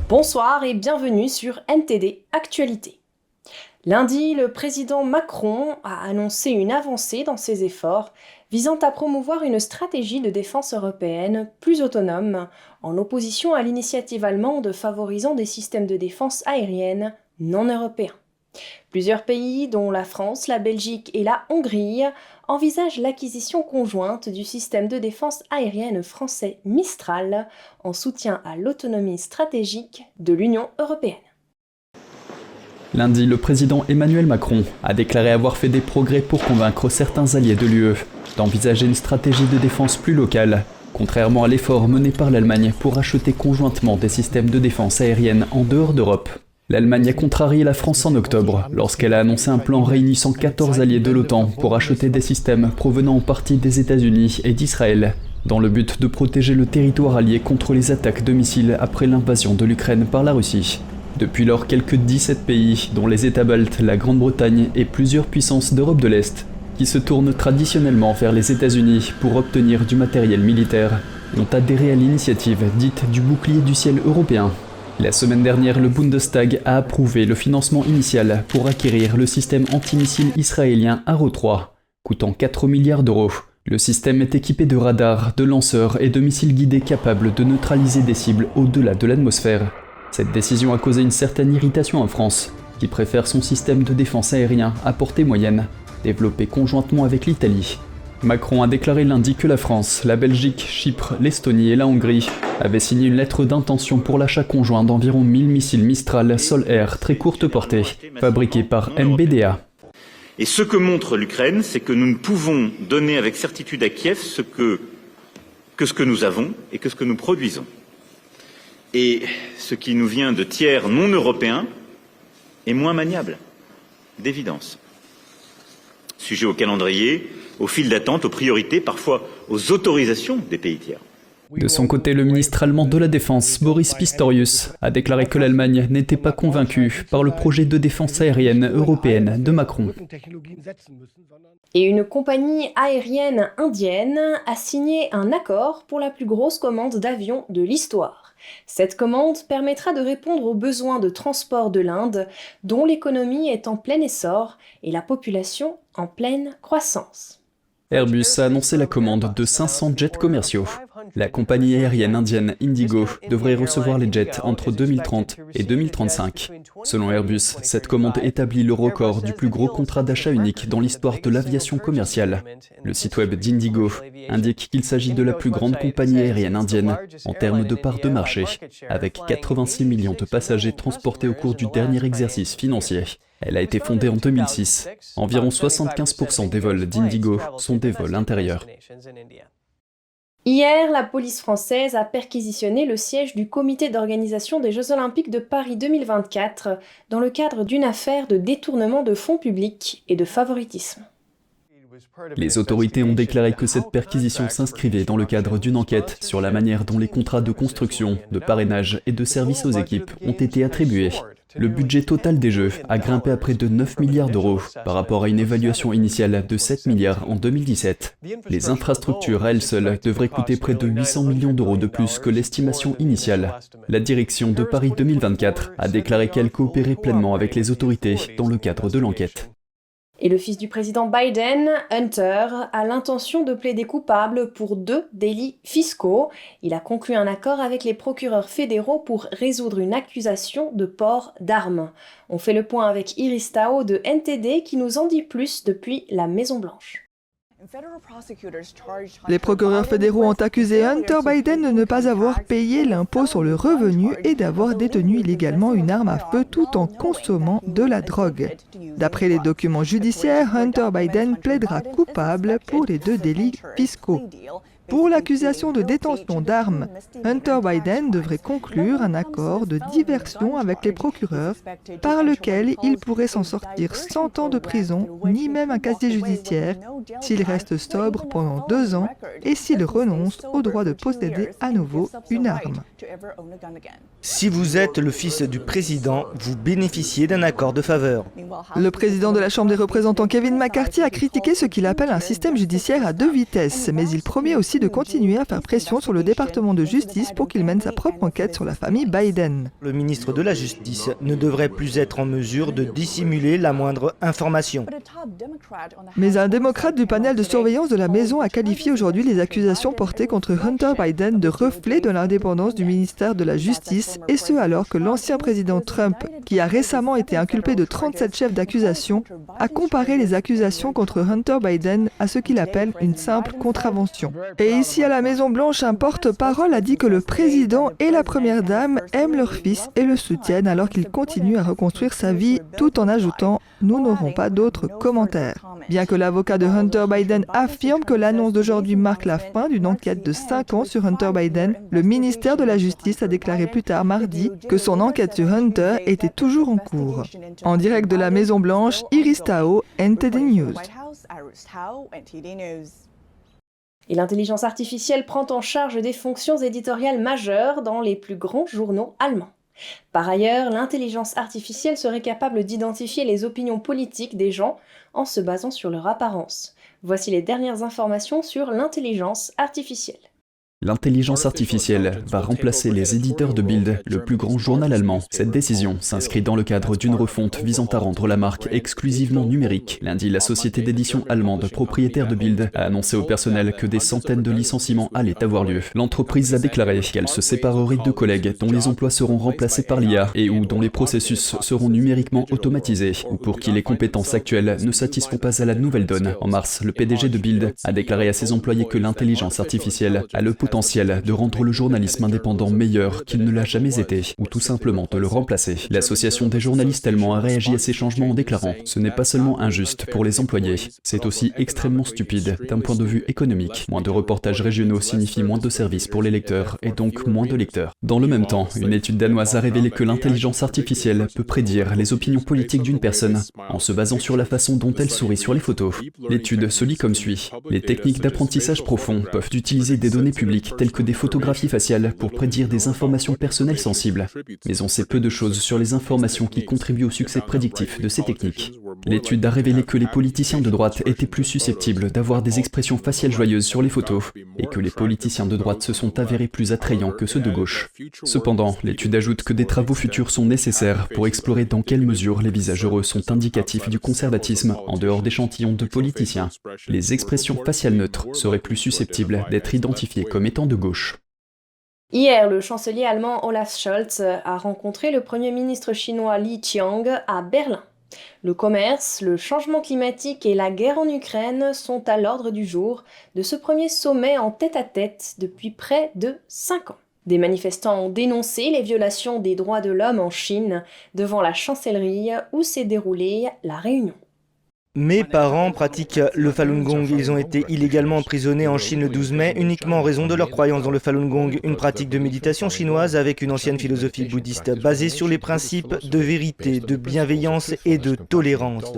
Bonsoir et bienvenue sur NTD Actualité. Lundi, le président Macron a annoncé une avancée dans ses efforts visant à promouvoir une stratégie de défense européenne plus autonome, en opposition à l'initiative allemande favorisant des systèmes de défense aérienne non européens. Plusieurs pays, dont la France, la Belgique et la Hongrie, envisagent l'acquisition conjointe du système de défense aérienne français Mistral en soutien à l'autonomie stratégique de l'Union européenne. Lundi, le président Emmanuel Macron a déclaré avoir fait des progrès pour convaincre certains alliés de l'UE d'envisager une stratégie de défense plus locale, contrairement à l'effort mené par l'Allemagne pour acheter conjointement des systèmes de défense aérienne en dehors d'Europe. L'Allemagne a contrarié la France en octobre, lorsqu'elle a annoncé un plan réunissant 14 alliés de l'OTAN pour acheter des systèmes provenant en partie des États-Unis et d'Israël, dans le but de protéger le territoire allié contre les attaques de missiles après l'invasion de l'Ukraine par la Russie. Depuis lors, quelques 17 pays, dont les États baltes, la Grande-Bretagne et plusieurs puissances d'Europe de l'Est, qui se tournent traditionnellement vers les États-Unis pour obtenir du matériel militaire, ont adhéré à l'initiative dite du bouclier du ciel européen. La semaine dernière, le Bundestag a approuvé le financement initial pour acquérir le système antimissile israélien Arrow 3, coûtant 4 milliards d'euros. Le système est équipé de radars, de lanceurs et de missiles guidés capables de neutraliser des cibles au-delà de l'atmosphère. Cette décision a causé une certaine irritation en France, qui préfère son système de défense aérien à portée moyenne, développé conjointement avec l'Italie. Macron a déclaré lundi que la France, la Belgique, Chypre, l'Estonie et la Hongrie avaient signé une lettre d'intention pour l'achat conjoint d'environ 1000 missiles Mistral sol-air très courte portée, fabriqués par MBDA. Et ce que montre l'Ukraine, c'est que nous ne pouvons donner avec certitude à Kiev ce que nous avons et que ce que nous produisons. Et ce qui nous vient de tiers non européens est moins maniable, d'évidence. Sujet au calendrier, au fil d'attente, aux priorités, parfois aux autorisations des pays tiers. De son côté, le ministre allemand de la Défense, Boris Pistorius, a déclaré que l'Allemagne n'était pas convaincue par le projet de défense aérienne européenne de Macron. Et une compagnie aérienne indienne a signé un accord pour la plus grosse commande d'avions de l'histoire. Cette commande permettra de répondre aux besoins de transport de l'Inde, dont l'économie est en plein essor et la population en pleine croissance. Airbus a annoncé la commande de 500 jets commerciaux. La compagnie aérienne indienne Indigo devrait recevoir les jets entre 2030 et 2035. Selon Airbus, cette commande établit le record du plus gros contrat d'achat unique dans l'histoire de l'aviation commerciale. Le site web d'Indigo indique qu'il s'agit de la plus grande compagnie aérienne indienne en termes de part de marché, avec 86 millions de passagers transportés au cours du dernier exercice financier. Elle a été fondée en 2006. Environ 75% des vols d'Indigo sont des vols intérieurs. Hier, la police française a perquisitionné le siège du comité d'organisation des Jeux Olympiques de Paris 2024 dans le cadre d'une affaire de détournement de fonds publics et de favoritisme. Les autorités ont déclaré que cette perquisition s'inscrivait dans le cadre d'une enquête sur la manière dont les contrats de construction, de parrainage et de services aux équipes ont été attribués. Le budget total des Jeux a grimpé à près de 9 milliards d'euros par rapport à une évaluation initiale de 7 milliards en 2017. Les infrastructures à elles seules devraient coûter près de 800 millions d'euros de plus que l'estimation initiale. La direction de Paris 2024 a déclaré qu'elle coopérait pleinement avec les autorités dans le cadre de l'enquête. Et le fils du président Biden, Hunter, a l'intention de plaider coupable pour 2 délits fiscaux. Il a conclu un accord avec les procureurs fédéraux pour résoudre une accusation de port d'armes. On fait le point avec Iris Tao de NTD qui nous en dit plus depuis la Maison-Blanche. Les procureurs fédéraux ont accusé Hunter Biden de ne pas avoir payé l'impôt sur le revenu et d'avoir détenu illégalement une arme à feu tout en consommant de la drogue. D'après les documents judiciaires, Hunter Biden plaidera coupable pour les 2 délits fiscaux. Pour l'accusation de détention d'armes, Hunter Biden devrait conclure un accord de diversion avec les procureurs par lequel il pourrait s'en sortir 100 ans de prison, ni même un casier judiciaire, s'il reste sobre pendant 2 ans et s'il renonce au droit de posséder à nouveau une arme. Si vous êtes le fils du président, vous bénéficiez d'un accord de faveur. Le président de la Chambre des représentants, Kevin McCarthy, a critiqué ce qu'il appelle un système judiciaire à 2 vitesses, mais il promet aussi aussi de continuer à faire pression sur le département de justice pour qu'il mène sa propre enquête sur la famille Biden. Le ministre de la Justice ne devrait plus être en mesure de dissimuler la moindre information. Mais un démocrate du panel de surveillance de la maison a qualifié aujourd'hui les accusations portées contre Hunter Biden de reflet de l'indépendance du ministère de la Justice, et ce alors que l'ancien président Trump, qui a récemment été inculpé de 37 chefs d'accusation, a comparé les accusations contre Hunter Biden à ce qu'il appelle une simple contravention. Et ici à la Maison-Blanche, un porte-parole a dit que le président et la première dame aiment leur fils et le soutiennent alors qu'il continue à reconstruire sa vie, tout en ajoutant « Nous n'aurons pas d'autres commentaires ». Bien que l'avocat de Hunter Biden affirme que l'annonce d'aujourd'hui marque la fin d'une enquête de 5 ans sur Hunter Biden, le ministère de la Justice a déclaré plus tard mardi que son enquête sur Hunter était toujours en cours. En direct de la Maison-Blanche, Iris Tao, NTD News. Et l'intelligence artificielle prend en charge des fonctions éditoriales majeures dans les plus grands journaux allemands. Par ailleurs, l'intelligence artificielle serait capable d'identifier les opinions politiques des gens en se basant sur leur apparence. Voici les dernières informations sur l'intelligence artificielle. L'intelligence artificielle va remplacer les éditeurs de Bild, le plus grand journal allemand. Cette décision s'inscrit dans le cadre d'une refonte visant à rendre la marque exclusivement numérique. Lundi, la société d'édition allemande propriétaire de Bild a annoncé au personnel que des centaines de licenciements allaient avoir lieu. L'entreprise a déclaré qu'elle se séparerait de collègues dont les emplois seront remplacés par l'IA et ou dont les processus seront numériquement automatisés, ou pour qui les compétences actuelles ne satisfont pas à la nouvelle donne. En mars, le PDG de Bild a déclaré à ses employés que l'intelligence artificielle a le potentiel de rendre le journalisme indépendant meilleur qu'il ne l'a jamais été, ou tout simplement de le remplacer. L'association des journalistes allemands a réagi à ces changements en déclarant « Ce n'est pas seulement injuste pour les employés, c'est aussi extrêmement stupide d'un point de vue économique. Moins de reportages régionaux signifie moins de services pour les lecteurs, et donc moins de lecteurs. » Dans le même temps, une étude danoise a révélé que l'intelligence artificielle peut prédire les opinions politiques d'une personne en se basant sur la façon dont elle sourit sur les photos. L'étude se lit comme suit. Les techniques d'apprentissage profond peuvent utiliser des données publiques telles que des photographies faciales pour prédire des informations personnelles sensibles. Mais on sait peu de choses sur les informations qui contribuent au succès prédictif de ces techniques. L'étude a révélé que les politiciens de droite étaient plus susceptibles d'avoir des expressions faciales joyeuses sur les photos, et que les politiciens de droite se sont avérés plus attrayants que ceux de gauche. Cependant, l'étude ajoute que des travaux futurs sont nécessaires pour explorer dans quelle mesure les visages heureux sont indicatifs du conservatisme en dehors d'échantillons de politiciens. Les expressions faciales neutres seraient plus susceptibles d'être identifiées comme étant de gauche. Hier, le chancelier allemand Olaf Scholz a rencontré le premier ministre chinois Li Qiang à Berlin. Le commerce, le changement climatique et la guerre en Ukraine sont à l'ordre du jour de ce premier sommet en tête-à-tête depuis près de 5 ans. Des manifestants ont dénoncé les violations des droits de l'homme en Chine devant la chancellerie où s'est déroulée la réunion. Mes parents pratiquent le Falun Gong. Ils ont été illégalement emprisonnés en Chine le 12 mai uniquement en raison de leur croyance dans le Falun Gong, une pratique de méditation chinoise avec une ancienne philosophie bouddhiste basée sur les principes de vérité, de bienveillance et de tolérance.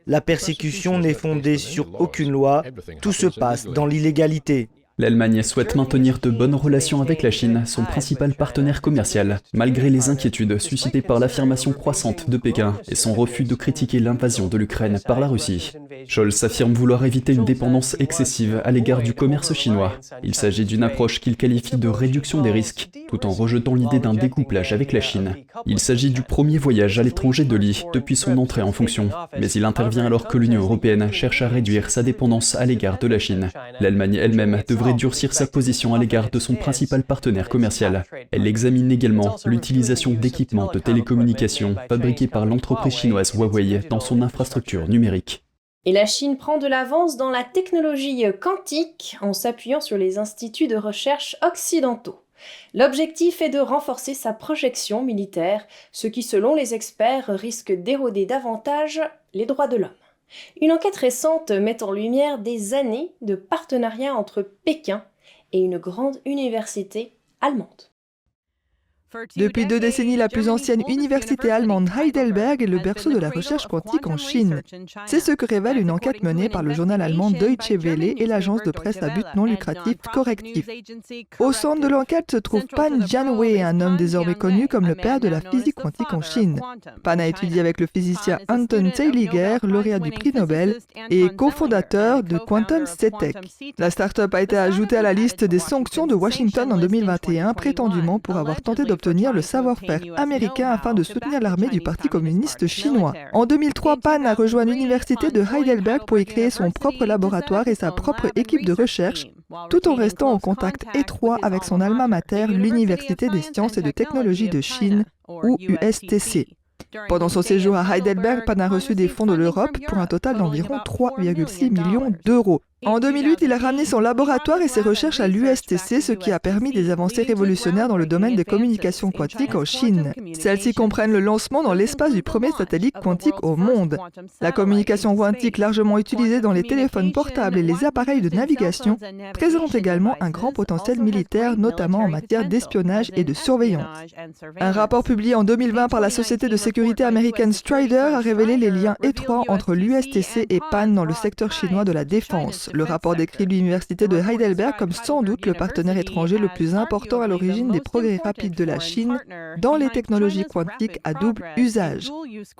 La persécution n'est fondée sur aucune loi, tout se passe dans l'illégalité. L'Allemagne souhaite maintenir de bonnes relations avec la Chine, son principal partenaire commercial, malgré les inquiétudes suscitées par l'affirmation croissante de Pékin et son refus de critiquer l'invasion de l'Ukraine par la Russie. Scholz affirme vouloir éviter une dépendance excessive à l'égard du commerce chinois. Il s'agit d'une approche qu'il qualifie de réduction des risques, tout en rejetant l'idée d'un découplage avec la Chine. Il s'agit du premier voyage à l'étranger de Li depuis son entrée en fonction, mais il intervient alors que l'Union européenne cherche à réduire sa dépendance à l'égard de la Chine. L'Allemagne elle-même devrait durcir sa position à l'égard de son principal partenaire commercial. Elle examine également l'utilisation d'équipements de télécommunications fabriqués par l'entreprise chinoise Huawei dans son infrastructure numérique. Et la Chine prend de l'avance dans la technologie quantique en s'appuyant sur les instituts de recherche occidentaux. L'objectif est de renforcer sa projection militaire, ce qui, selon les experts, risque d'éroder davantage les droits de l'homme. Une enquête récente met en lumière des années de partenariat entre Pékin et une grande université allemande. Depuis 2 décennies, la plus ancienne université allemande Heidelberg est le berceau de la recherche quantique en Chine. C'est ce que révèle une enquête menée par le journal allemand Deutsche Welle et l'agence de presse à but non lucratif Correctiv. Au centre de l'enquête se trouve Pan Jianwei, un homme désormais connu comme le père de la physique quantique en Chine. Pan a étudié avec le physicien Anton Zeiliger, lauréat du prix Nobel, et cofondateur de Quantum CTech. La start-up a été ajoutée à la liste des sanctions de Washington en 2021, prétendument pour avoir tenté d'obtenir le savoir-faire américain afin de soutenir l'armée du Parti communiste chinois. En 2003, Pan a rejoint l'université de Heidelberg pour y créer son propre laboratoire et sa propre équipe de recherche, tout en restant en contact étroit avec son alma mater, l'Université des sciences et de technologie de Chine, ou USTC. Pendant son séjour à Heidelberg, Pan a reçu des fonds de l'Europe pour un total d'environ 3,6 millions d'euros. En 2008, il a ramené son laboratoire et ses recherches à l'USTC, ce qui a permis des avancées révolutionnaires dans le domaine des communications quantiques en Chine. Celles-ci comprennent le lancement dans l'espace du premier satellite quantique au monde. La communication quantique, largement utilisée dans les téléphones portables et les appareils de navigation, présente également un grand potentiel militaire, notamment en matière d'espionnage et de surveillance. Un rapport publié en 2020 par la société de sécurité américaine Strider a révélé les liens étroits entre l'USTC et Pan dans le secteur chinois de la défense. Le rapport décrit l'université de Heidelberg comme sans doute le partenaire étranger le plus important à l'origine des progrès rapides de la Chine dans les technologies quantiques à double usage.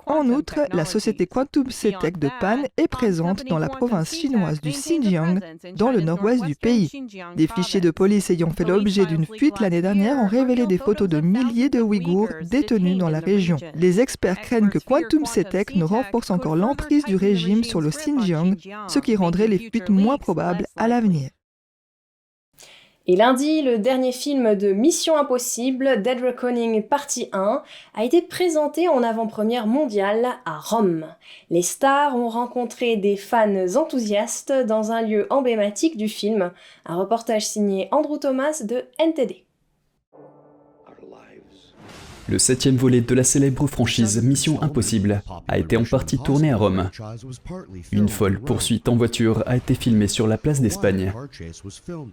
En outre, la société Quantum CTech de Pan est présente dans la province chinoise du Xinjiang, dans le nord-ouest du pays. Des fichiers de police ayant fait l'objet d'une fuite l'année dernière ont révélé des photos de milliers de Ouïghours détenus dans la région. Les experts craignent que Quantum CTech ne renforce encore l'emprise du régime sur le Xinjiang, ce qui rendrait les fuites moins probable à l'avenir. Et lundi, le dernier film de Mission Impossible, Dead Reckoning Partie 1, a été présenté en avant-première mondiale à Rome. Les stars ont rencontré des fans enthousiastes dans un lieu emblématique du film. Un reportage signé Andrew Thomas de NTD. Le 7e volet de la célèbre franchise Mission Impossible a été en partie tourné à Rome. Une folle poursuite en voiture a été filmée sur la place d'Espagne.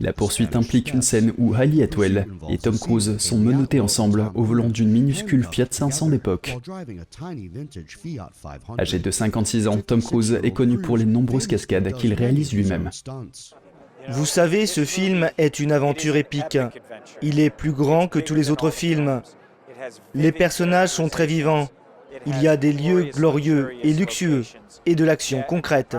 La poursuite implique une scène où Hayley Atwell et Tom Cruise sont menottés ensemble au volant d'une minuscule Fiat 500 d'époque. Âgé de 56 ans, Tom Cruise est connu pour les nombreuses cascades qu'il réalise lui-même. Vous savez, ce film est une aventure épique. Il est plus grand que tous les autres films. Les personnages sont très vivants. Il y a des lieux glorieux et luxueux et de l'action concrète.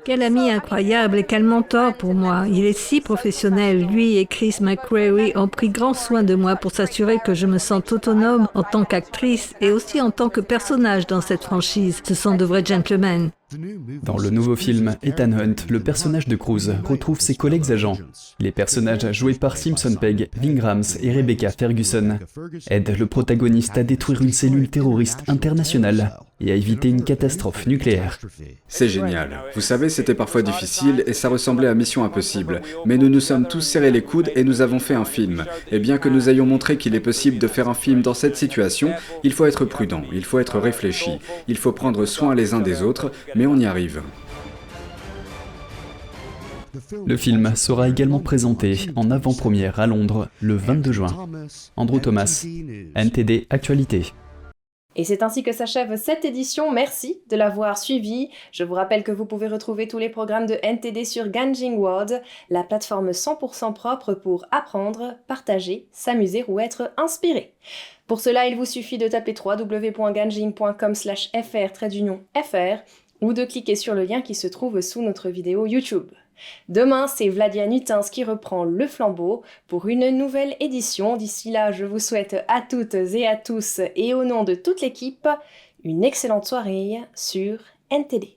Quel ami incroyable et quel mentor pour moi. Il est si professionnel. Lui et Chris McQuarrie ont pris grand soin de moi pour s'assurer que je me sente autonome en tant qu'actrice et aussi en tant que personnage dans cette franchise. Ce sont de vrais gentlemen. Dans le nouveau film, Ethan Hunt, le personnage de Cruise, retrouve ses collègues agents. Les personnages joués par Simpson Pegg, Ving Rhames et Rebecca Ferguson aident le protagoniste à détruire une cellule terroriste internationale et à éviter une catastrophe nucléaire. C'est génial. Vous savez, c'était parfois difficile et ça ressemblait à Mission Impossible. Mais nous nous sommes tous serrés les coudes et nous avons fait un film. Et bien que nous ayons montré qu'il est possible de faire un film dans cette situation, il faut être prudent, il faut être réfléchi, il faut prendre soin les uns des autres, mais on y arrive. Le film sera également présenté en avant-première à Londres le 22 juin. Andrew Thomas, NTD Actualité. Et c'est ainsi que s'achève cette édition. Merci de l'avoir suivi. Je vous rappelle que vous pouvez retrouver tous les programmes de NTD sur Ganjing World, la plateforme 100% propre pour apprendre, partager, s'amuser ou être inspiré. Pour cela, il vous suffit de taper www.ganjing.com/fr ou de cliquer sur le lien qui se trouve sous notre vidéo YouTube. Demain, c'est Vladia Nutins qui reprend le flambeau pour une nouvelle édition. D'ici là, je vous souhaite à toutes et à tous, et au nom de toute l'équipe, une excellente soirée sur NTD.